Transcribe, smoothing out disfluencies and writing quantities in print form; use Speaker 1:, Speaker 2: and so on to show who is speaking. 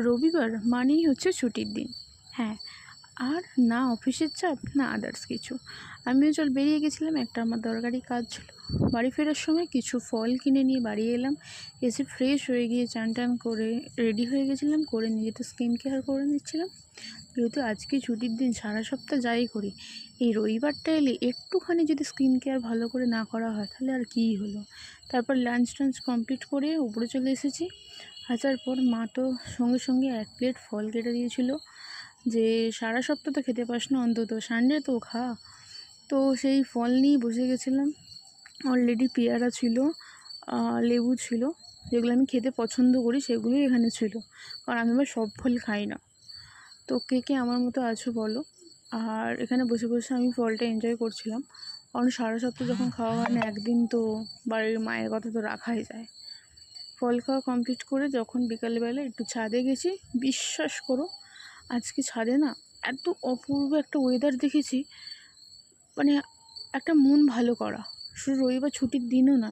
Speaker 1: রবিবার মানেই হচ্ছে ছুটির দিন। হ্যাঁ, আর না অফিসের চাপ না আদার্স কিছু। আমিও বেরিয়ে গেছিলাম, একটা আমার দরকারি কাজ ছিল। বাড়ি ফেরার সময় কিছু ফল কিনে নিয়ে বাড়ি এলাম। এসে ফ্রেশ হয়ে গিয়ে চান টান করে রেডি হয়ে গেছিলাম, করে নিজে স্কিন কেয়ার করে নিচ্ছিলাম। যেহেতু আজকে ছুটির দিন, সারা সপ্তাহ যাই করি, এই রবিবারটা এলে একটুখানি যদি স্কিন কেয়ার ভালো করে না করা হয় তাহলে আর কী হলো। তারপর লাঞ্চ টাঞ্চ কমপ্লিট করে উপরে চলে এসেছি। আসার পর মা তো সঙ্গে সঙ্গে 1 প্লেট ফল কেটে দিয়েছিল, যে সারা সপ্তাহ তো খেতে পাস না, অন্তত সানডে তো খা। তো সেই ফল নিয়েই বসে গেছিলাম। অলরেডি পেয়ারা ছিল, লেবু ছিল, যেগুলো আমি খেতে পছন্দ করি সেগুলোই এখানে ছিল, কারণ আমি আবার সব ফল খাই না। তো কে কে আমার মতো আছো বলো। আর এখানে বসে বসে আমি ফলটা এনজয় করছিলাম, কারণ সারা সপ্তাহ যখন খাওয়া হয় না, একদিন তো বাড়ির মায়ের কথা তো রাখাই যায়। ফল খাওয়া কমপ্লিট করে যখন বিকালবেলা একটু ছাদে গেছি, বিশ্বাস করো আজকে ছাদে না এত অপূর্ব একটা ওয়েদার দেখেছি, মানে একটা মন ভালো করা। শুধু রবিবার ছুটির দিনও না,